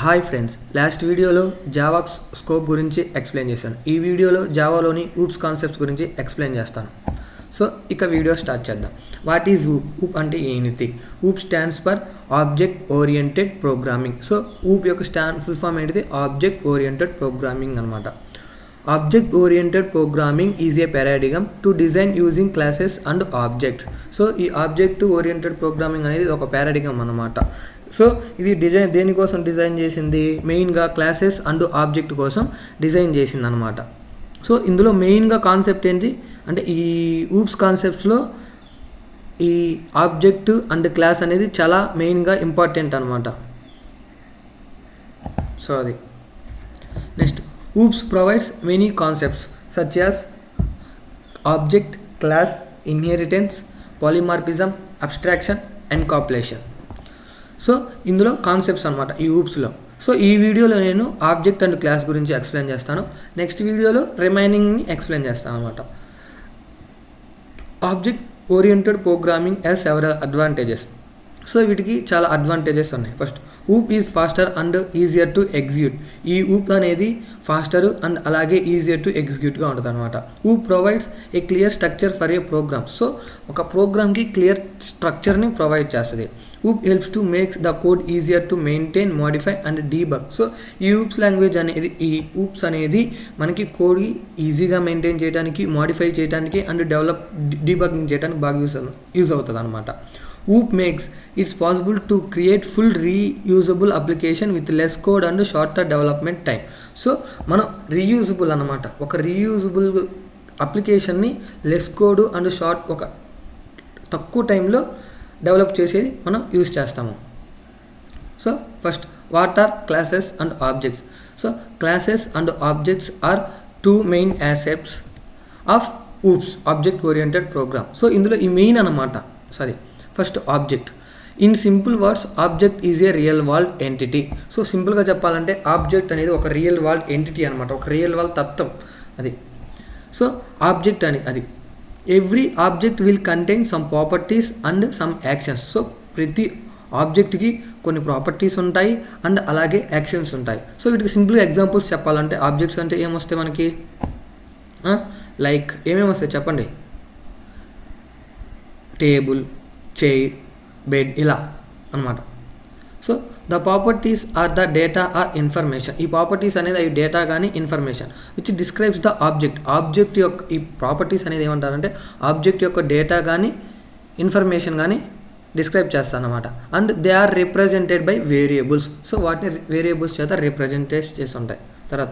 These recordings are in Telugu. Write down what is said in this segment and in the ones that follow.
హాయ్ ఫ్రెండ్స్, లాస్ట్ వీడియోలో జావా స్కోప్ గురించి ఎక్స్ప్లెయిన్ చేశాను. ఈ వీడియోలో జావాలోని ఊప్స్ కాన్సెప్ట్స్ గురించి ఎక్స్ప్లెయిన్ చేస్తాను. సో ఇక వీడియో స్టార్ట్ చేద్దాం. What is OOP? ఊప్ అంటే ఏంటి? OOP stands for object oriented programming. So OOP యొక్క ఫుల్ ఫామ్ ఏంటిది? ఆబ్జెక్ట్ ఓరియంటెడ్ ప్రోగ్రామింగ్ అనమాట. Object oriented programming is a paradigm to design using classes and objects. So ఈ ఆబ్జెక్ట్ ఓరియంటెడ్ ప్రోగ్రామింగ్ అనేది ఒక పారాడిగమ్ అనమాట. సో ఇది దేనికోసం డిజైన్ చేసింది? మెయిన్గా క్లాసెస్ అండ్ ఆబ్జెక్ట్ కోసం డిజైన్ చేసింది అనమాట. సో ఇందులో మెయిన్గా కాన్సెప్ట్ ఏంటి అంటే, ఈ ఊప్స్ కాన్సెప్ట్స్లో ఈ ఆబ్జెక్ట్ అండ్ క్లాస్ అనేది చాలా మెయిన్గా ఇంపార్టెంట్ అనమాట. సో అది next, oops provides many concepts such as object, class, inheritance, polymorphism, abstraction and compilation. So ఇందులో కాన్సెప్ట్స్ అనమాట ఈ ఊప్స్లో. సో ఈ వీడియోలో నేను ఆబ్జెక్ట్ అండ్ క్లాస్ గురించి ఎక్స్ప్లెయిన్ చేస్తాను. నెక్స్ట్ వీడియోలో రిమైనింగ్ని ఎక్స్ప్లెయిన్ చేస్తాను అనమాట. Object oriented programming has several advantages. So వీటికి చాలా అడ్వాంటేజెస్ ఉన్నాయి. First, OOP is faster and easier to execute. ఈ ఊప్ అనేది ఫాస్టర్ అండ్ అలాగే ఈజియర్ టు ఎగ్జిక్యూట్గా ఉంటుంది అనమాట. OOP provides a clear structure for a program. So ఒక ప్రోగ్రామ్కి క్లియర్ స్ట్రక్చర్ని ప్రొవైడ్ చేస్తుంది. OOP helps to makes the code easier to maintain, modify and debug. So ఈ ఊప్స్ లాంగ్వేజ్ అనేది, ఈ ఊప్స్ అనేది మనకి కోడ్ ఈజీగా మెయింటైన్ చేయడానికి, మోడిఫై చేయడానికి అండ్ డీబగింగ్ చేయడానికి బాగా యూజ్ అవుతుంది అనమాట. Oop makes it possible to create full reusable application with less code and shorter development time. So మనం రీయూజబుల్ అనమాట. ఒక రీయూజబుల్ అప్లికేషన్ని లెస్ కోడ్ అండ్ ఒక తక్కువ టైంలో డెవలప్ చేసేది మనం యూజ్ చేస్తాము. So first, what are classes and objects? So classes and objects are two main aspects of OOPs object oriented program. So ఇందులో ఈ మెయిన్ అనమాట. First, object. In simple words, object is a real world entity. So సింపుల్గా చెప్పాలంటే ఆబ్జెక్ట్ అనేది ఒక రియల్ వరల్డ్ ఎంటిటీ అనమాట, ఒక రియల్ వరల్డ్ తత్వం అది. సో ఆబ్జెక్ట్ అని అది every object will contain some properties and some actions. So ప్రతి ఆబ్జెక్ట్కి కొన్ని ప్రాపర్టీస్ ఉంటాయి అండ్ అలాగే యాక్షన్స్ ఉంటాయి. సో వీటికి సింపుల్గా ఎగ్జాంపుల్స్ చెప్పాలంటే, ఆబ్జెక్ట్స్ అంటే ఏమొస్తాయి మనకి? లైక్ ఏమేమి వస్తాయి చెప్పండి? టేబుల్, చైర్, బెడ్, ఇలా అనమాట. So the properties are the data or information. ఈ ప్రాపర్టీస్ అనేది అవి డేటా కానీ information which describes the object. Object యొక్క ఈ ప్రాపర్టీస్ అనేది ఏమంటారంటే ఆబ్జెక్ట్ యొక్క డేటా కానీ ఇన్ఫర్మేషన్ కానీ డిస్క్రైబ్ చేస్తారనమాట. And they are represented by variables. So వాటిని వేరియబుల్స్ చేత రిప్రజెంటేట్ చేసి ఉంటాయి. తర్వాత,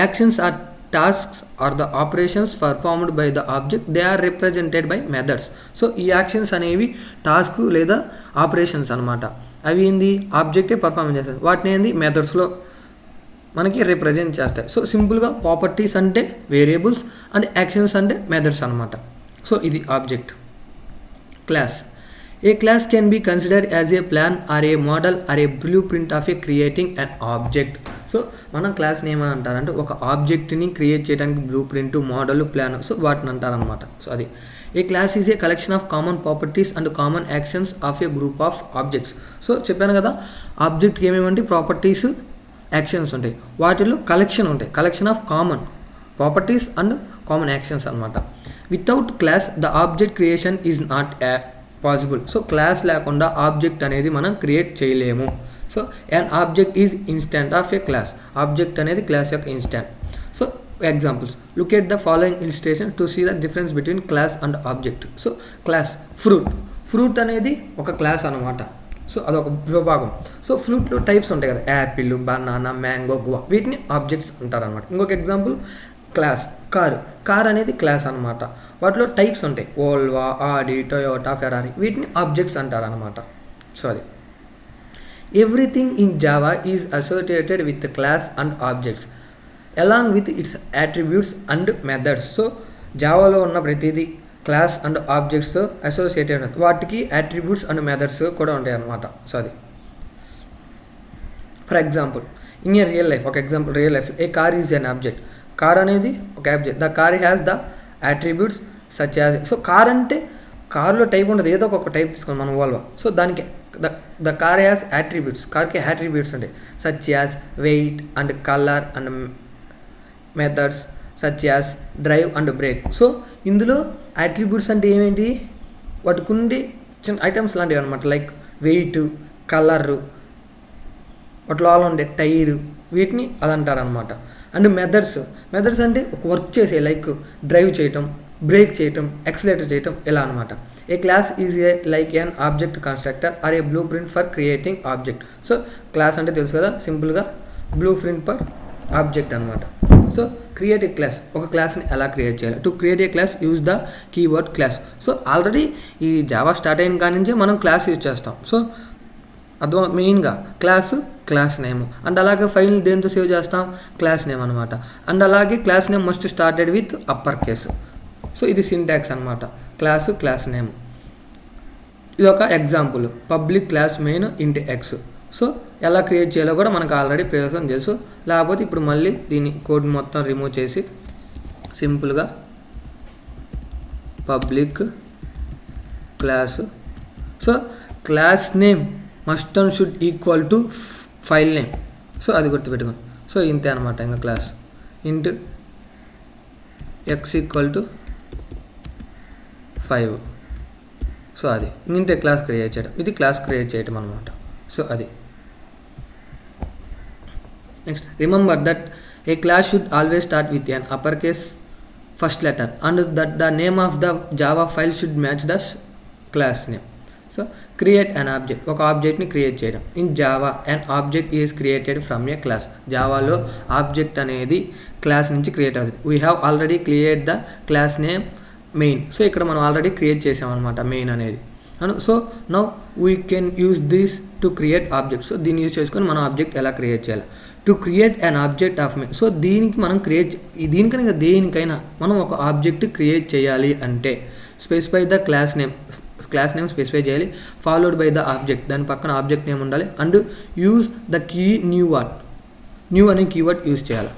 actions or tasks or the operations performed by the object. They are represented by methods. So ఈ యాక్షన్స్ అనేవి టాస్క్ లేదా ఆపరేషన్స్ అనమాట. అవి ఏంది? ఆబ్జెక్టే పర్ఫార్మ్ చేస్తాయి. వాటిని ఏంది? మెథడ్స్లో మనకి రిప్రజెంట్ చేస్తాయి. సో సింపుల్గా ప్రాపర్టీస్ అంటే వేరియబుల్స్ అండ్ యాక్షన్స్ అంటే మెథడ్స్ అనమాట. సో ఇది object. Class. A class can be considered as a plan or a model or a blueprint of a creating an object. So మనం క్లాస్ని ఏమని అంటారంటే ఒక ఆబ్జెక్ట్ని క్రియేట్ చేయడానికి blueprint, model, plan, so వాటిని అంటారనమాట. సో అది a class is a collection of common properties and common actions of a group of objects. So చెప్పాను కదా, ఆబ్జెక్ట్కి ఏమేమంటే ప్రాపర్టీస్, యాక్షన్స్ ఉంటాయి. వాటిలో కలెక్షన్ ఉంటాయి, collection of common properties and common actions అనమాట. Without class the object creation is not possible. So class లేకుండా ఆబ్జెక్ట్ అనేది మనం క్రియేట్ చేయలేము. So an object is instant of a class. Object అనేది క్లాస్ యొక్క instant. So examples, look at the following illustration to see the difference between class and object. So class, fruit. Fruit అనేది ఒక క్లాస్ అనమాట. సో అదొక విభాగం. సో ఫ్రూట్లో టైప్స్ ఉంటాయి కదా, యాపిల్, బనానా, మ్యాంగో, గువా, వీటిని ఆబ్జెక్ట్స్ అంటారనమాట. ఇంకొక ఎగ్జాంపుల్, క్లాస్, కార్ అనేది క్లాస్ అనమాట. వాటిలో టైప్స్ ఉంటాయి, వోల్వా, ఆడి, టొయోటా, ఫెరారీ, వీటిని ఆబ్జెక్ట్స్ అంటారనమాట. సో అది everything in Java is associated with class and objects along with its attributes and methods. So జావాలో ఉన్న ప్రతిదీ క్లాస్ అండ్ ఆబ్జెక్ట్స్తో అసోసియేటెడ్ ఉంటుంది. వాటికి యాట్రిబ్యూట్స్ అండ్ మెథడ్స్ కూడా ఉంటాయి అన్నమాట. సో అది for example in a real life, ఒక example real life, a car is an object. Car అనేది ఒక object. The car has the attributes such as. So car అంటే కార్లో టైప్ ఉంటుంది, ఏదో ఒక టైప్ తీసుకుని మనం వోల్వా. సో దానికి ద కార్ హ్యాస్ యాట్రిబ్యూట్స్, కార్కి యాట్రిబ్యూట్స్ ఉంటాయి such as weight and colour and methods such as drive and brake. So ఇందులో యాట్రిబ్యూట్స్ అంటే ఏమేంటి, వాటికి ఉండి చిన్న ఐటమ్స్ లాంటివి అనమాట, లైక్ వెయిట్, కలరు, వాటిలో ఉండే టైరు, వీటిని అదంటారనమాట. అండ్ మెథడ్స్ అంటే ఒక వర్క్ చేసే, లైక్ డ్రైవ్ చేయటం, బ్రేక్ చేయటం, ఎక్సలేటర్ చేయటం, ఇలా అనమాట. A class is a like an object constructor or a blueprint for creating object. So class అంటే తెలుసు కదా, సింపుల్గా బ్లూ ప్రింట్ ఫర్ ఆబ్జెక్ట్ అనమాట. సో క్రియేట్ ఏ క్లాస్, ఒక క్లాస్ని ఎలా క్రియేట్ చేయాలి. To create a class use the keyword class. So already ఈ జావా స్టార్ట్ అయిన కాడి నుంచే మనం క్లాస్ యూజ్ చేస్తాం. సో అర్థం, మెయిన్గా క్లాస్ నేమ్, అండ్ అలాగే ఫైల్ని దేంతో సేవ్ చేస్తాం, క్లాస్ నేమ్ అనమాట. అండ్ అలాగే class name must started with upper case. So ఇది సింటాక్స్ అనమాట, క్లాస్ నేమ్. ఇది ఒక ఎగ్జాంపుల్, పబ్లిక్ క్లాస్ మెయిన్ ఇంటి ఎక్స్. సో ఎలా క్రియేట్ చేయాలో కూడా మనకు ఆల్రెడీ ప్రయోజనం తెలుసు. లేకపోతే ఇప్పుడు మళ్ళీ దీన్ని కోడ్ మొత్తం రిమూవ్ చేసి సింపుల్గా public class. So class name must and should equal to file name. So అది గుర్తుపెట్టుకోండి. సో ఇంతే అనమాట, ఇంకా క్లాస్ ఇంట్ ఎక్స్ ఈక్వల్ టు 5. సో అది ఇంతే క్లాస్ క్రియేట్ చేయడం, ఇది క్లాస్ క్రియేట్ చేయడం అనమాట. సో అది next, remember that a class should always start with an upper case first letter and that the name of the Java file should match the class name. So create an object, ఒక ఆబ్జెక్ట్ని క్రియేట్ చేయడం. In Java an object is created from a class. జావాలో ఆబ్జెక్ట్ అనేది క్లాస్ నుంచి క్రియేట్ అవుతుంది. We have already create the class name main. So ఇక్కడ మనం ఆల్రెడీ క్రియేట్ చేసామన్నమాట మెయిన్ అనేది. And so now we can use this to create object. So దీన్ని యూజ్ చేసుకొని మనం ఆబ్జెక్ట్ ఎలా క్రియేట్ చేయాలి. To create an object of main. So దీనికి మనం దీనికైనా దేనికైనా మనం ఒక ఆబ్జెక్ట్ క్రియేట్ చేయాలి అంటే specify the class name specify చేయాలి, ఫాలోడ్ బై ద ఆబ్జెక్ట్, దాని పక్కన ఆబ్జెక్ట్ నేమ్ ఉండాలి. అండ్ యూజ్ ద న్యూ అనే కీవర్డ్ యూజ్ చేయాలి.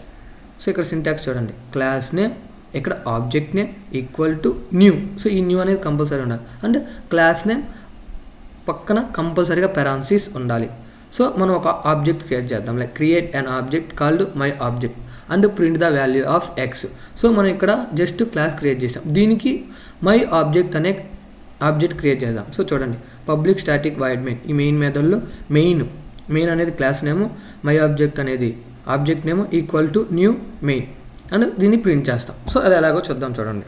సో ఇక్కడ సింటాక్స్ చూడండి, క్లాస్ నేమ్, ఇక్కడ object name equal to new. So ఈ న్యూ అనేది కంపల్సరీ ఉండాలి. అండ్ క్లాస్ నేమ్ పక్కన కంపల్సరీగా పెరాన్సిస్ ఉండాలి. సో మనం ఒక ఆబ్జెక్ట్ క్రియేట్ చేద్దాం, like create an object called my object and print the value of X. So మనం ఇక్కడ జస్ట్ క్లాస్ క్రియేట్ చేసాం, దీనికి మై ఆబ్జెక్ట్ అనే ఆబ్జెక్ట్ క్రియేట్ చేద్దాం. సో చూడండి, పబ్లిక్ స్టాటిక్ వాయిడ్ మెయిన్, ఈ మెయిన్ మెథడ్లో మెయిన్ అనేది క్లాస్ నేము, మై ఆబ్జెక్ట్ అనేది object name equal to new main, and దీన్ని ప్రింట్ చేస్తాం. సో అది ఎలాగో చూద్దాం చూడండి.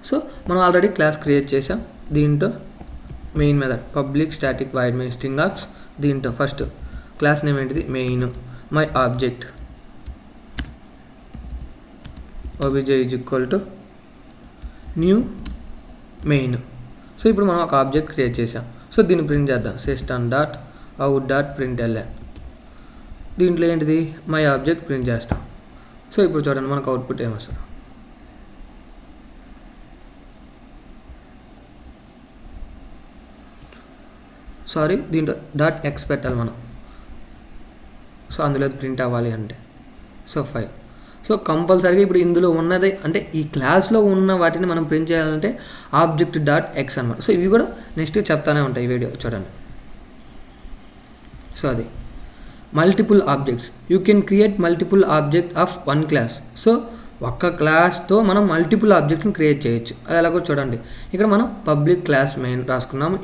సో మనం ఆల్రెడీ క్లాస్ క్రియేట్ చేసాం, దీంట్లో main method public static void main string args. దీంట్లో ఫస్ట్ క్లాస్ నేమ్ ఏంటిది, main, my object obj is equal to new main. So ఇప్పుడు మనం ఒక ఆబ్జెక్ట్ క్రియేట్ చేసాం. సో దీన్ని ప్రింట్ చేద్దాం, system dot out dot println. దీంట్లో ఏంటిది, మై ఆబ్జెక్ట్ ప్రింట్ చేస్తాం. సో ఇప్పుడు చూడండి మనకు అవుట్పుట్ ఏమొస్తుంది. సారీ, దీంట్లో డాట్ ఎక్స్ పెట్టాలి మనం. సో అందులో ప్రింట్ అవ్వాలి అంటే సో 5. సో కంపల్సరీగా ఇప్పుడు ఇందులో ఉన్నది అంటే ఈ క్లాస్లో ఉన్న వాటిని మనం ప్రింట్ చేయాలంటే ఆబ్జెక్ట్ డాట్ ఎక్స్ అనమాట. సో ఇవి కూడా నెక్స్ట్ చెప్తానే ఉంటాయి ఈ వీడియో చూడండి. సో అది multiple objects, you can create multiple object of one class. So ఒక్క క్లాస్తో మనం మల్టిపుల్ ఆబ్జెక్ట్స్ని క్రియేట్ చేయొచ్చు. అది ఎలాగో చూడండి, ఇక్కడ మనం పబ్లిక్ క్లాస్ మెయిన్ రాసుకున్నాము,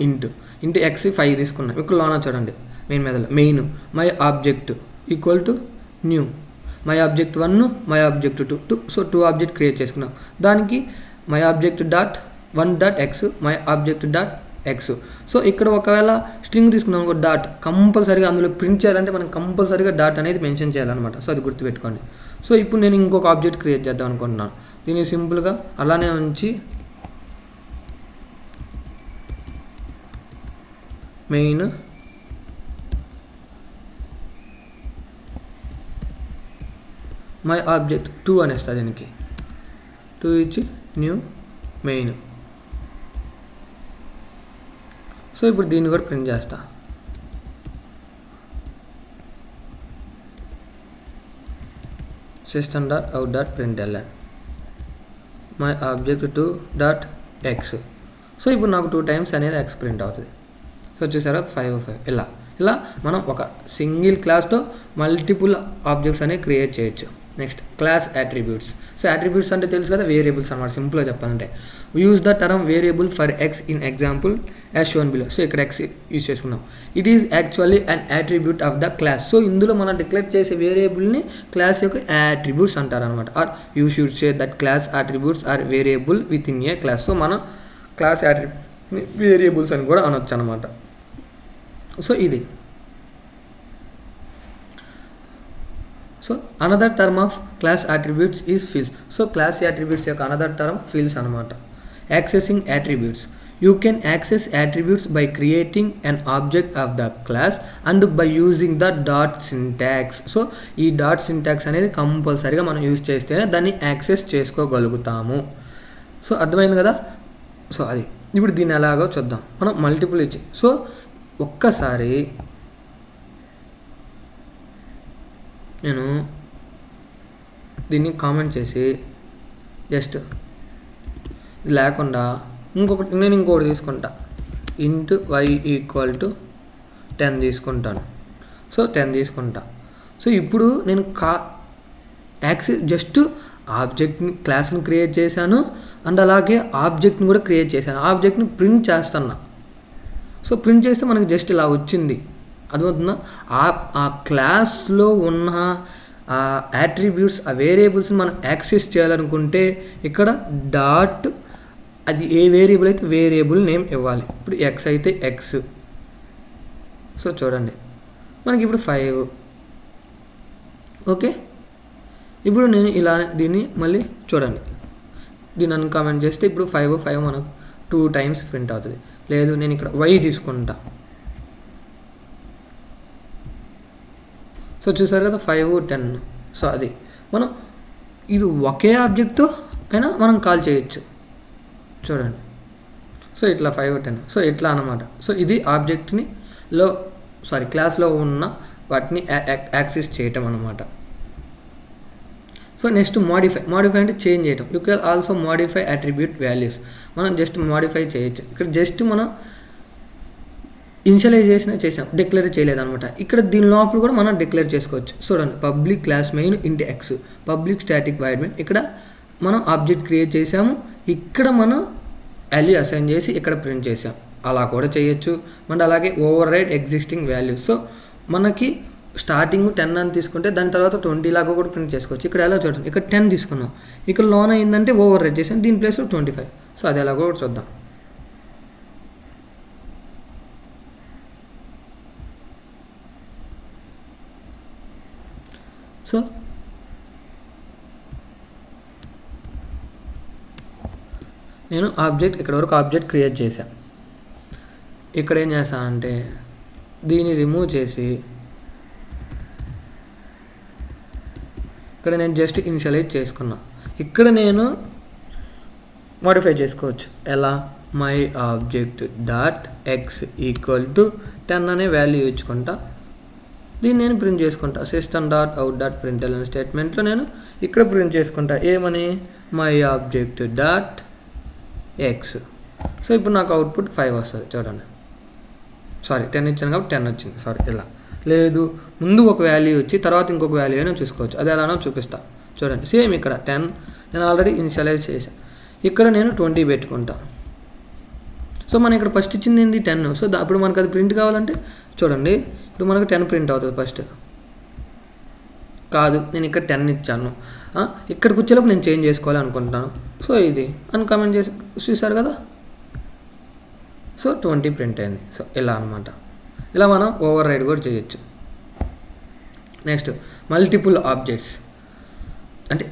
ఇంటూ ఎక్స్ 5 తీసుకున్నాం. ఇక్కడ లోన చూడండి మెయిన్ మెథడ్లో main my object equal to new, my object 1, my object 2. So 2 object create చేసుకున్నాం. దానికి my object dot 1 dot x, my object dot x. So ఇక్కడ ఒకవేళ స్ట్రింగ్ తీసుకున్నాం ఒక డాట్, కంపల్సరీగా అందులో ప్రింట్ చేయాలంటే మనం కంపల్సరీగా డాట్ అనేది మెన్షన్ చేయాలన్నమాట. సో అది గుర్తుపెట్టుకోండి. సో ఇప్పుడు నేను ఇంకొక ఆబ్జెక్ట్ క్రియేట్ చేద్దాం అనుకుంటున్నాను. దీన్ని సింపుల్గా అలానే ఉంచి మెయిన్ మై ఆబ్జెక్ట్ 2 అనేస్తా, దీనికి 2 ఇచ్చి న్యూ మెయిన్. సో ఇప్పుడు దీన్ని కూడా ప్రింట్ చేస్తా. System dot out dot println my object 2 dot x. So ఇప్పుడు నాకు 2 టైమ్స్ అనేది ఎక్స్ ప్రింట్ అవుతుంది. సో చూసారా 5 ఇలా మనం ఒక సింగిల్ క్లాస్తో మల్టిపుల్ ఆబ్జెక్ట్స్ అనేవి క్రియేట్ చేయొచ్చు. Next class attributes. So attributes అంటే తెలుసు కదా, వేరియబుల్స్ అన్నమాట. సింపుల్గా చెప్పాలంటే use the term variable for x in example as shown below. So ఇక్కడ ఎక్స్ యూజ్ చేసుకున్నాం. It is actually an attribute of the class. So ఇందులో మనం డిక్లేర్ చేసే వేరియబుల్ని క్లాస్ యొక్క అట్రిబ్యూట్స్ అంటారనమాట. Or you should say that class attributes are variable within a class. So మనం క్లాస్ వేరియబుల్స్ అని కూడా అనొచ్చు అనమాట. సో ఇది. So another term of class attributes is fields. So class attributes యొక్క అనదర్ టర్మ్ ఫీల్డ్స్ అనమాట. Accessing attributes. You can access attributes by creating an object of the class and by using the dot syntax. So ఈ డాట్ సింటాక్స్ అనేది కంపల్సరీగా మనం యూజ్ చేస్తేనే దాన్ని యాక్సెస్ చేసుకోగలుగుతాము. సో అర్థమైంది కదా. సో అది ఇప్పుడు దీన్ని ఎలాగో చూద్దాం. మనం మల్టిపుల్ ఇచ్చి సో ఒక్కసారి నేను దీన్ని కామెంట్ చేసి జస్ట్ లేకుండా నేను ఇంకొకటి తీసుకుంటా. ఇంటూ y = 10 తీసుకుంటాను. సో 10 తీసుకుంటా. సో ఇప్పుడు నేను యాక్సెస్ జస్ట్ ఆబ్జెక్ట్ని క్లాస్ని క్రియేట్ చేశాను అండ్ అలాగే ఆబ్జెక్ట్ని కూడా క్రియేట్ చేశాను. ఆబ్జెక్ట్ని ప్రింట్ చేస్తున్నా. సో ప్రింట్ చేస్తే మనకి జస్ట్ ఇలా వచ్చింది. అర్థమవుతుందా? ఆ క్లాస్లో ఉన్న ఆ యాట్రిబ్యూట్స్, ఆ వేరియబుల్స్ని మనం యాక్సెస్ చేయాలనుకుంటే ఇక్కడ డాట్, అది ఏ వేరియబుల్ అయితే వేరియబుల్ నేమ్ ఇవ్వాలి. ఇప్పుడు ఎక్స్ అయితే ఎక్స్. సో చూడండి మనకి ఇప్పుడు 5. ఓకే, ఇప్పుడు నేను ఇలా దీన్ని మళ్ళీ చూడండి, దీన్ని అన్కామెంట్ చేస్తే ఇప్పుడు 5 మనకు 2 టైమ్స్ ప్రింట్ అవుతుంది. లేదు నేను ఇక్కడ y తీసుకుంటా. సో చూసారు కదా 5, 10. సో అది మనం ఇది ఒకే ఆబ్జెక్ట్తో అయినా మనం కాల్ చేయొచ్చు. చూడండి సో ఇట్లా 5, 10. సో ఇట్లా అన్నమాట. సో ఇది ఆబ్జెక్ట్ని క్లాస్లో ఉన్న వాటిని యాక్సెస్ చేయటం అన్నమాట. సో నెక్స్ట్ మోడిఫై అంటే చేంజ్ చేయటం. You can also modify attribute values. మనం జస్ట్ మోడిఫై చేయొచ్చు. ఇక్కడ జస్ట్ మనం ఇనిషియలైజేషన్ చేసాం, డిక్లేర్ చేయలేదన్నమాట. ఇక్కడ దీని లోపల కూడా మనం డిక్లేర్ చేసుకోవచ్చు. చూడండి పబ్లిక్ క్లాస్ మెయిన్ ఇంటి X, public static void main. ఇక్కడ మనం ఆబ్జెక్ట్ క్రియేట్ చేసాము, ఇక్కడ మనం వాల్యూ అసైన్ చేసి ఇక్కడ ప్రింట్ చేసాం. అలా కూడా చేయొచ్చు. అండ్ అలాగే override existing values. So మనకి స్టార్టింగ్ 10 అని తీసుకుంటే దాని తర్వాత 20 లాగా కూడా ప్రింట్ చేసుకోవచ్చు. ఇక్కడ ఎలా చూడండి, ఇక్కడ 10 తీసుకున్నాం, ఇక్కడ లోన్ అయిందంటే ఓవర్ రైడ్ చేసాం, దీని ప్లేస్లో 25. సో అది ఎలా కూడా చూద్దాం. సో నేను ఇక్కడ వరకు ఆబ్జెక్ట్ క్రియేట్ చేశాను. ఇక్కడ ఏం చేస్తానంటే దీన్ని రిమూవ్ చేసి ఇక్కడ నేను జస్ట్ ఇనిషియలైజ్ చేసుకున్నా. ఇక్కడ నేను మోడిఫై చేసుకోవచ్చు. ఎలా? మై ఆబ్జెక్ట్ డాట్ ఎక్స్ = 10 అనే వాల్యూ ఇచ్చుకుంటా. దీన్ని నేను ప్రింట్ చేసుకుంటా. system.out.println స్టేట్మెంట్లో నేను ఇక్కడ ప్రింట్ చేసుకుంటా. ఏమని? My object dot x. So ఇప్పుడు నాకు అవుట్పుట్ 5 వస్తుంది. చూడండి 10 ఇచ్చాను కాబట్టి 10 వచ్చింది. ఇలా లేదు, ముందు ఒక వాల్యూ వచ్చి తర్వాత ఇంకొక వాల్యూ అయినా చూసుకోవచ్చు. అది ఎలానో చూపిస్తా. చూడండి సేమ్ ఇక్కడ 10 నేను ఆల్రెడీ ఇనిషియలైజ్ చేశాను. ఇక్కడ నేను 20 పెట్టుకుంటా. సో మనం ఇక్కడ ఫస్ట్ ఇచ్చింది ఏంటి? 10. సో అప్పుడు మనకు అది ప్రింట్ కావాలంటే చూడండి ఇప్పుడు మనకు 10 ప్రింట్ అవుతుంది. ఫస్ట్ కాదు, నేను ఇక్కడ 10 ఇచ్చాను, ఇక్కడికి వచ్చేలోపు నేను చేంజ్ చేసుకోవాలి అనుకుంటున్నాను. సో ఇది అన్కామెంట్ చేసి చూసారు కదా. సో 20 ప్రింట్ అయింది. సో ఇలా అనమాట. ఇలా మనం ఓవర్ రైడ్ కూడా చేయొచ్చు. నెక్స్ట్ మల్టిపుల్ ఆబ్జెక్ట్స్ అంటే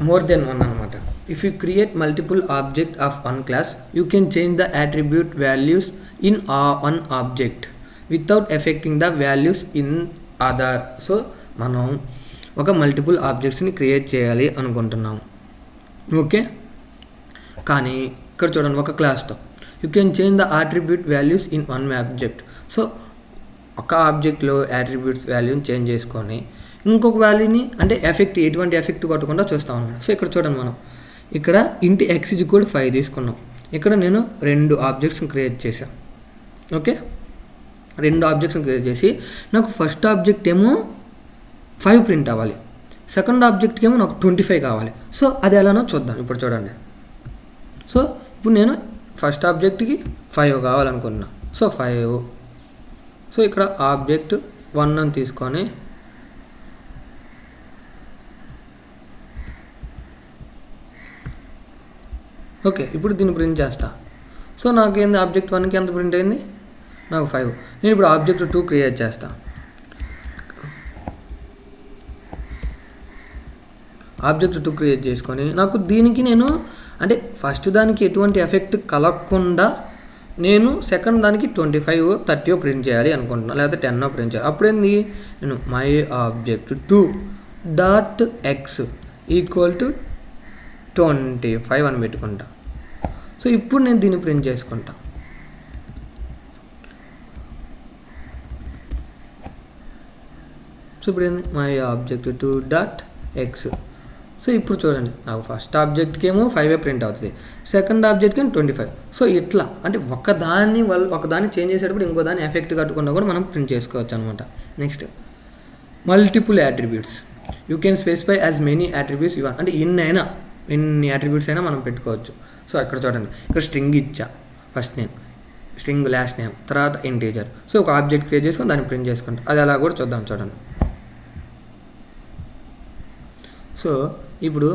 మోర్ దెన్ వన్ అనమాట. If you create multiple object of one class you can change the attribute values in one object without affecting the values in other. So మనం ఒక మల్టిపుల్ ఆబ్జెక్ట్స్ని క్రియేట్ చేయాలి అనుకుంటున్నాము. ఓకే, కానీ ఇక్కడ చూడండి ఒక క్లాస్తో you can change the attribute values in one object. So ఒక ఆబ్జెక్ట్లో అట్రిబ్యూట్స్ వాల్యూని చేంజ్ చేసుకొని ఇంకొక వాల్యూని అంటే ఎటువంటి ఎఫెక్ట్ కొట్టకుండా చూస్తాం అన్నమాట. సో ఇక్కడ చూడండి మనం ఇక్కడ ఇంటి x = 5 తీసుకున్నాం. ఇక్కడ నేను 2 ఆబ్జెక్ట్స్ని క్రియేట్ చేశాను. ఓకే, 2 ఆబ్జెక్ట్స్ని క్రియేట్ చేసి నాకు ఫస్ట్ ఆబ్జెక్ట్ ఏమో 5 ప్రింట్ అవ్వాలి, సెకండ్ ఆబ్జెక్ట్కి ఏమో నాకు 25 కావాలి. సో అది ఎలానో చూద్దాం. ఇప్పుడు చూడండి. సో ఇప్పుడు నేను ఫస్ట్ ఆబ్జెక్ట్కి 5 కావాలనుకున్నా. సో 5. సో ఇక్కడ ఆబ్జెక్ట్ 1 అని తీసుకొని ఓకే, ఇప్పుడు దీన్ని ప్రింట్ చేస్తా. సో నాకేంది ఆబ్జెక్ట్ 1కి ఎంత ప్రింట్ అయింది? నాకు 5. నేను ఇప్పుడు ఆబ్జెక్ట్ 2 క్రియేట్ చేస్తా. ఆబ్జెక్ట్ 2 క్రియేట్ చేసుకొని నాకు దీనికి నేను అంటే ఫస్ట్ దానికి ఎటువంటి ఎఫెక్ట్ కలగకుండా నేను సెకండ్ దానికి 25, 30 ప్రింట్ చేయాలి అనుకుంటున్నాను, లేకపోతే 10 ప్రింట్ చేయాలి. అప్పుడేంది, నేను my object 2 dot X equal to 25 అని పెట్టుకుంటా. సో ఇప్పుడు నేను దీన్ని ప్రింట్ చేసుకుంటా. సో ఇప్పుడు ఏంది, my object 2 dot x. So ఇప్పుడు చూడండి, నాకు ఫస్ట్ ఆబ్జెక్ట్కి ఏమో 5 ప్రింట్ అవుతుంది, సెకండ్ ఆబ్జెక్ట్కి 25. సో ఇట్లా అంటే ఒకదాన్ని చేంజ్ చేసేటప్పుడు ఇంకో దాన్ని ఎఫెక్ట్ కట్టకుండా కూడా మనం ప్రింట్ చేసుకోవచ్చు అనమాట. Next, multiple attributes. You can specify as many attributes even, అంటే ఎన్ని యాట్రిబ్యూట్స్ అయినా మనం పెట్టుకోవచ్చు. సో ఇక్కడ చూడండి, ఇక్కడ స్ట్రింగ్ ఇచ్చా, first name, string last name, తర్వాత ఇంటీజర్. సో ఒక ఆబ్జెక్ట్ క్రియేట్ చేసుకొని దాన్ని ప్రింట్ చేసుకుంటాం. అది అలా కూడా చూద్దాం. చూడండి. సో ఇప్పుడు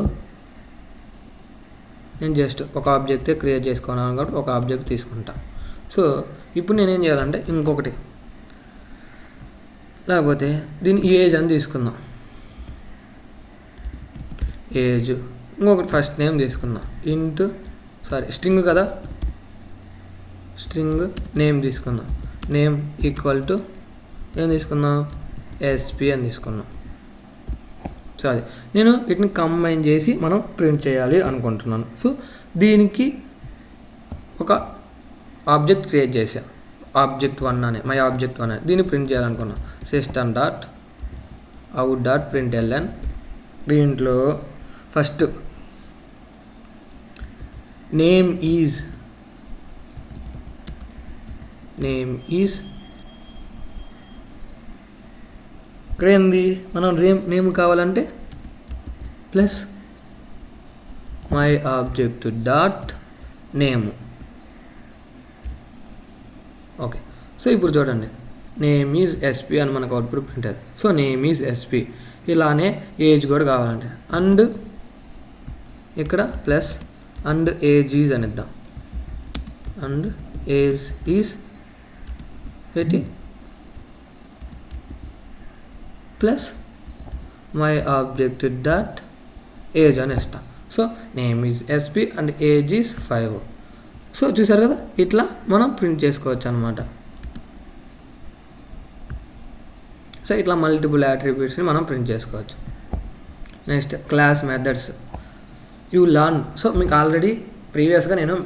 నేను జస్ట్ ఒక ఆబ్జెక్టే క్రియేట్ చేసుకున్నాను కాబట్టి ఒక ఆబ్జెక్ట్ తీసుకుంటా. సో ఇప్పుడు నేనేం చేయాలంటే ఇంకొకటి, లేకపోతే దీని ఏజ్ అని తీసుకుందాం. ఏజ్, ఇంకొకటి ఫస్ట్ నేమ్ తీసుకుందాం, స్ట్రింగ్ కదా, స్ట్రింగ్ నేమ్ తీసుకుందాం. నేమ్ ఈక్వల్ టు ఏం తీసుకుందాం, ఎస్పీ అని తీసుకుందాం. సో అది నేను వీటిని కంబైన్ చేసి మనం ప్రింట్ చేయాలి అనుకుంటున్నాను. సో దీనికి ఒక ఆబ్జెక్ట్ క్రియేట్ చేసాం, ఆబ్జెక్ట్ 1 అనే, మై ఆబ్జెక్ట్ 1 అని. దీన్ని ప్రింట్ చేయాలనుకున్నాం. System dot out dot print LN. దీంట్లో ఫస్ట్ నేమ్ ఈజ్ ఇక్కడ ఏంది, మనం నేమ్ కావాలంటే plus my object dot name. Okay, so ఇప్పుడు చూడండి, నేమ్ ఈజ్ ఎస్పీ అని మనకు అవుట్పుట్ ప్రింట్ అవుతుంది. So name is SP. ఇలానే ఏజ్ కూడా కావాలంటే అండ్ ఇక్కడ ప్లస్ అండ్ ఏజ్ ఈజ్ అని ఇద్దాం. అండ్ ఏజ్ ఈజ్ పెట్టి plus my object dot age అని ఇస్తాం. So name is SP and age is 5. So చూసారు కదా, ఇట్లా మనం ప్రింట్ చేసుకోవచ్చు అనమాట. సో ఇట్లా మల్టిపుల్ యాట్రిబ్యూట్స్ని మనం ప్రింట్ చేసుకోవచ్చు. Next, class methods. You learn. So మీకు ఆల్రెడీ ప్రీవియస్గా నేను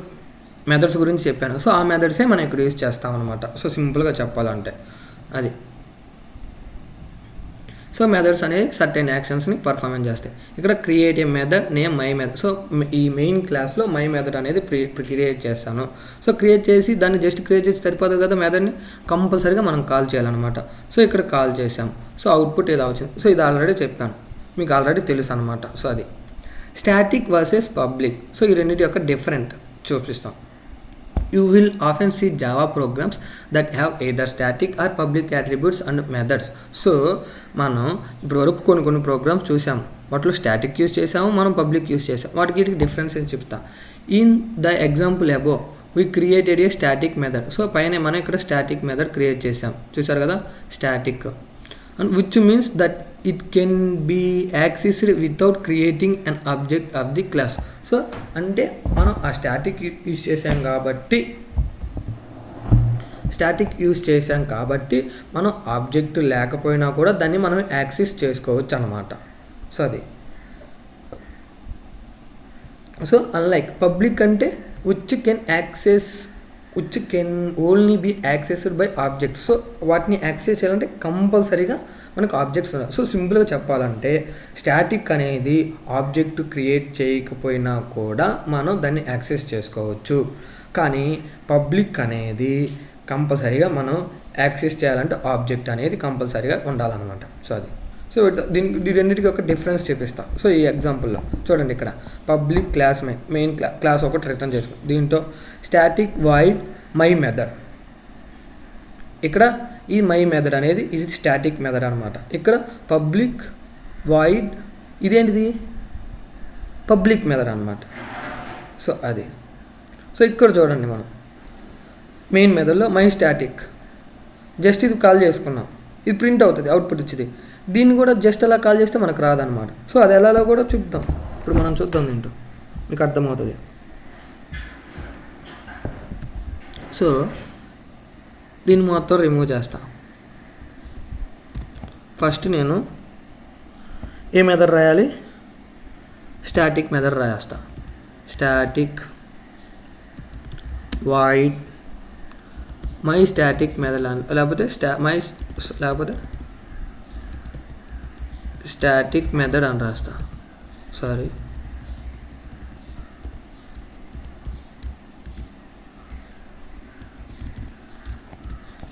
మెథడ్స్ గురించి చెప్పాను. సో ఆ మెథడ్సే మనం ఇక్కడ యూజ్ చేస్తాం అనమాట. సో సింపుల్గా చెప్పాలంటే అది. సో మెథడ్స్ అనేవి సర్టెన్ యాక్షన్స్ని పర్ఫార్మెన్స్ చేస్తాయి. ఇక్కడ create a method, name my method. So ఈ మెయిన్ క్లాస్లో మై మెథడ్ అనేది క్రియేట్ చేస్తాను. సో క్రియేట్ చేసి దాన్ని జస్ట్ క్రియేట్ చేసి సరిపోదు కదా, మెథడ్ని కంపల్సరీగా మనం కాల్ చేయాలన్నమాట. సో ఇక్కడ కాల్ చేసాం. సో అవుట్పుట్ ఇలా వచ్చింది. సో ఇది ఆల్రెడీ చెప్పాను, మీకు ఆల్రెడీ తెలుసు అనమాట. సో అది స్టాటిక్ వర్సెస్ పబ్లిక్. సో ఈ రెండింటి యొక్క డిఫరెంట్ చూపిస్తాం. You will often see Java programs that have either static or public attributes and methods. So మనం ఇప్పుడు వరకు కొన్ని ప్రోగ్రామ్స్ చూసాము, వాటిలో స్టాటిక్ యూస్ చేసాము, మనం పబ్లిక్ యూస్ చేసాము. వాటికి డిఫరెన్స్ అని చెప్తా. In the example above we created a static method. So పైన మనం ఇక్కడ స్టాటిక్ మెథడ్ క్రియేట్ చేసాం, చూసారు కదా, static. And which means that it can be accessed without creating an object of the class. So అంటే మనం ఆ స్టాటిక్ యూజ్ చేసాం కాబట్టి మనం ఆబ్జెక్ట్ లేకపోయినా కూడా దాన్ని మనం యాక్సెస్ చేసుకోవచ్చు అన్నమాట. సో అది. సో అన్లైక్ పబ్లిక్ అంటే which can access which can only be accessed by object. So వాటిని యాక్సెస్ చేయాలంటే కంపల్సరీగా మనకు ఆబ్జెక్ట్స్ ఉన్నాయి. సో సింపుల్గా చెప్పాలంటే స్టాటిక్ అనేది ఆబ్జెక్ట్ క్రియేట్ చేయకపోయినా కూడా మనం దాన్ని యాక్సెస్ చేసుకోవచ్చు. కానీ పబ్లిక్ అనేది కంపల్సరీగా మనం యాక్సెస్ చేయాలంటే ఆబ్జెక్ట్ అనేది కంపల్సరీగా ఉండాలన్నమాట. సో అది సో దీనికి రెండింటికి ఒక డిఫరెన్స్ చూపిస్తాం. సో ఈ ఎగ్జాంపుల్లో చూడండి, ఇక్కడ పబ్లిక్ క్లాస్ మెయిన్ క్లాస్ ఒకటి రిటర్న్ చేసుకుంటాం. దీంట్లో స్టాటిక్ వాయిడ్ మై మెథడ్, ఇక్కడ ఈ మై మెథడ్ అనేది ఇది స్టాటిక్ మెథడ్ అనమాట. ఇక్కడ పబ్లిక్ వాయిడ్ ఇదేంటిది పబ్లిక్ మెథడ్ అనమాట. సో అది సో ఇక్కడ చూడండి, మనం మెయిన్ మెథడ్లో మై స్టాటిక్ జస్ట్ ఇది కాల్ చేసుకున్నాం, ఇది ప్రింట్ అవుతుంది, అవుట్పుట్ ఇచ్చింది. దీన్ని కూడా జస్ట్ అలా కాల్ చేస్తే మనకు రాదనమాట. సో అది ఎలాలో కూడా చూద్దాం. ఇప్పుడు మనం చూద్దాం, దీంట్లో మీకు అర్థమవుతుంది. సో దీన్ని మొత్తం రిమూవ్ చేస్తా. ఫస్ట్ నేను ఏ మెథడ్ రాయాలి, స్టాటిక్ మెథడ్ రాయేస్తా. Static void my static method లేకపోతే స్టాటిక్ మెథడ్ అని రాస్తా. సారీ,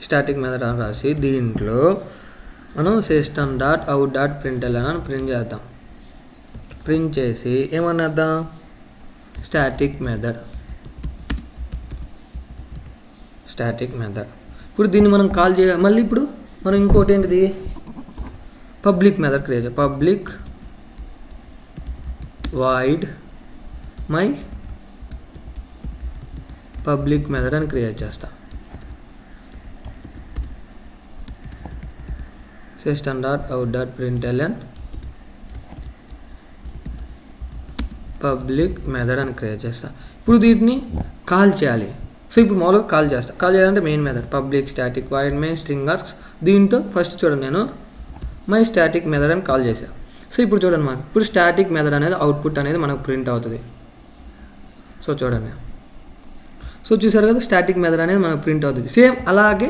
స్టాటిక్ మెథడ్ అని రాసి దీంట్లో మనం system dot out dot println అని ప్రింట్ చేద్దాం. ప్రింట్ చేసి ఏమన్నద్దాం, స్టాటిక్ మెథడ్. ఇప్పుడు దీన్ని మనం కాల్ చేయాలి. మళ్ళీ ఇప్పుడు మనం ఇంకోటి ఏంటిది, పబ్లిక్ మెథడ్ క్రియేట్ చేయాలి. Public void my public method అని క్రియేట్ చేస్తా. System dot out dot println public method అని క్రియేట్ చేస్తా. ఇప్పుడు దీన్ని కాల్ చేయాలి. సో ఇప్పుడు మామూలుగా కాల్ చేస్తా. కాల్ చేయాలంటే main method public static void main string arcs. దీంట్లో ఫస్ట్ చూడండి, నేను మై స్టాటిక్ మెథడ్ అని కాల్ చేశాను. సో ఇప్పుడు చూడండి, మనకు ఇప్పుడు స్టాటిక్ మెథడ్ అనేది అవుట్పుట్ అనేది మనకు ప్రింట్ అవుతుంది. సో చూడండి, సో చూసారు కదా, స్టాటిక్ మెథడ్ అనేది మనకు ప్రింట్ అవుతుంది. సేమ్ అలాగే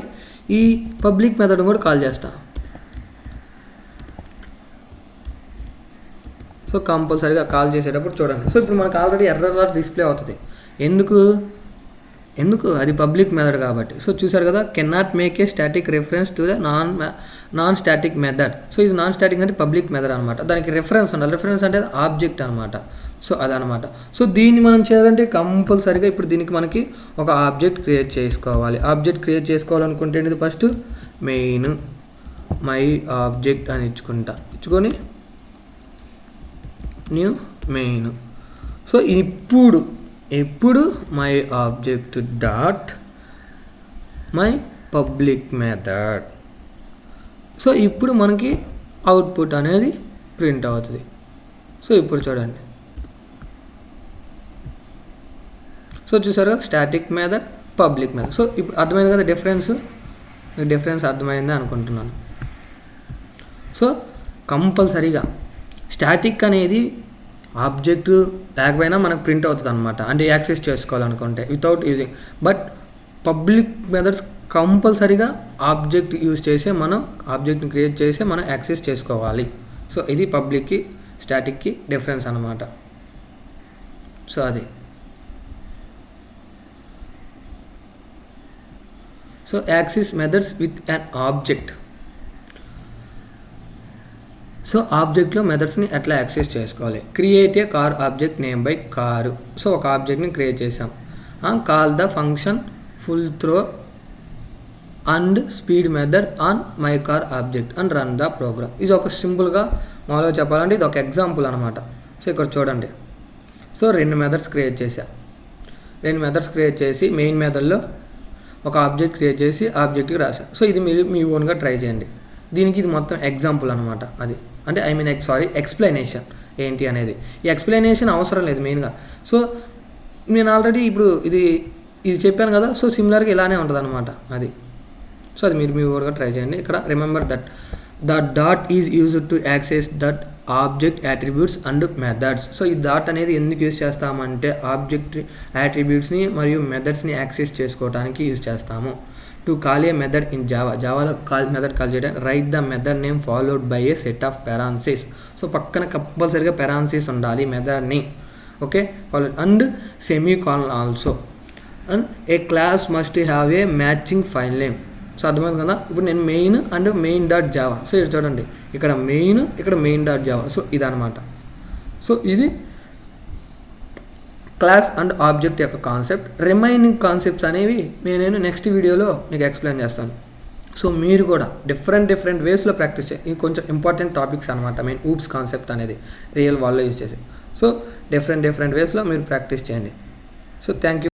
ఈ పబ్లిక్ మెథడ్ కూడా కాల్ చేస్తా. సో కంపల్సరీగా కాల్ చేసేటప్పుడు చూడండి. సో ఇప్పుడు మనకు ఆల్రెడీ ఎర్రర్ డిస్ప్లే అవుతుంది. ఎందుకు అది పబ్లిక్ మెథడ్ కాబట్టి. సో చూసారు కదా, can not make a static reference to the non static method. So ఇది నాన్ స్టాటిక్ అంటే పబ్లిక్ మెథడ్ అనమాట. దానికి రిఫరెన్స్ ఉండాలి. రిఫరెన్స్ అంటే ఆబ్జెక్ట్ అనమాట. సో అదనమాట. సో దీన్ని మనం చేయాలంటే కంపల్సరీగా ఇప్పుడు దీనికి మనకి ఒక ఆబ్జెక్ట్ క్రియేట్ చేసుకోవాలి. ఆబ్జెక్ట్ క్రియేట్ చేసుకోవాలనుకుంటే ఇది ఫస్ట్ మెయిన్ మై ఆబ్జెక్ట్ అని ఇచ్చుకొని న్యూ మెయిన్. సో ఇప్పుడు my object dot my public method. So ఇప్పుడు మనకి అవుట్పుట్ అనేది ప్రింట్ అవుతుంది. సో ఇప్పుడు చూడండి, సో చూసారు కదా, static method public method. So ఇప్పుడు అర్థమైంది కదా డిఫరెన్స్ అర్థమైంది అనుకుంటున్నాను. సో కంపల్సరీగా స్టాటిక్ అనేది ఆబ్జెక్ట్ లేకపోయినా మనకు ప్రింట్ అవుతుంది అనమాట, అంటే యాక్సెస్ చేసుకోవాలనుకుంటే without using. But public methods కంపల్సరీగా ఆబ్జెక్ట్ యూజ్ చేసే మనం ఆబ్జెక్ట్ని క్రియేట్ చేసే మనం యాక్సెస్ చేసుకోవాలి. సో ఇది పబ్లిక్కి స్టాటిక్కి డిఫరెన్స్ అనమాట. సో అది so access methods with an object. So ఆబ్జెక్ట్లో మెథడ్స్ని ఎట్లా యాక్సెస్ చేసుకోవాలి. Create a car object name by car. So ఒక ఆబ్జెక్ట్ని క్రియేట్ చేసాం. Call the function full throttle and speed method on my car object and run the program. ఇది ఒక సింపుల్గా మామూలుగా చెప్పాలంటే ఇది ఒక ఎగ్జాంపుల్ అనమాట. సో ఇక్కడ చూడండి, సో రెండు మెథడ్స్ క్రియేట్ చేసి మెయిన్ మెథడ్లో ఒక ఆబ్జెక్ట్ క్రియేట్ చేసి ఆబ్జెక్ట్కి రాశాను. సో ఇది మీరు మీ ఓన్గా ట్రై చేయండి. దీనికి ఇది మొత్తం ఎగ్జాంపుల్ అనమాట. అది అంటే ఎక్స్ప్లెనేషన్ ఏంటి అనేది. ఈ ఎక్స్ప్లెనేషన్ అవసరం లేదు మెయిన్గా. సో నేను ఆల్రెడీ ఇప్పుడు ఇది చెప్పాను కదా. సో సిమిలర్గా ఇలానే ఉంటుంది అనమాట అది. సో అది మీరు మీ ఓన్గా ట్రై చేయండి. ఇక్కడ remember that the dot is used to access that object attributes and methods. So ఈ డాట్ అనేది ఎందుకు యూజ్ చేస్తామంటే ఆబ్జెక్ట్ యాట్రిబ్యూట్స్ని మరియు మెథడ్స్ని యాక్సెస్ చేసుకోవడానికి యూజ్ చేస్తాము. To call a method in జావాలో మెథడ్ కాల్ చేయడానికి write the method name followed by a set of parentheses. So పక్కన కంపల్సరీగా పెరాన్సిస్ ఉండాలి మెథడ్ని. Okay, follow and semicolon also. And a class must have a matching file name. So అర్థమైంది కదా. ఇప్పుడు నేను main and main dot Java. So ఇది చూడండి, ఇక్కడ మెయిన్, ఇక్కడ మెయిన్ డాట్ జావా. సో ఇదనమాట. సో ఇది క్లాస్ అండ్ ఆబ్జెక్ట్ యొక్క కాన్సెప్ట్. రిమైనింగ్ కాన్సెప్ట్స్ అనేవి నేను నెక్స్ట్ వీడియోలో మీకు ఎక్స్ప్లెయిన్ చేస్తాను. సో మీరు కూడా డిఫరెంట్ వేస్లో ప్రాక్టీస్ చేయండి. ఇది కొంచెం ఇంపార్టెంట్ టాపిక్స్ అనమాట. మెయిన్ ఊప్స్ కాన్సెప్ట్ అనేది రియల్ వాళ్ళలో యూజ్ చేసి. సో డిఫరెంట్ వేస్లో మీరు ప్రాక్టీస్ చేయండి. So thank you.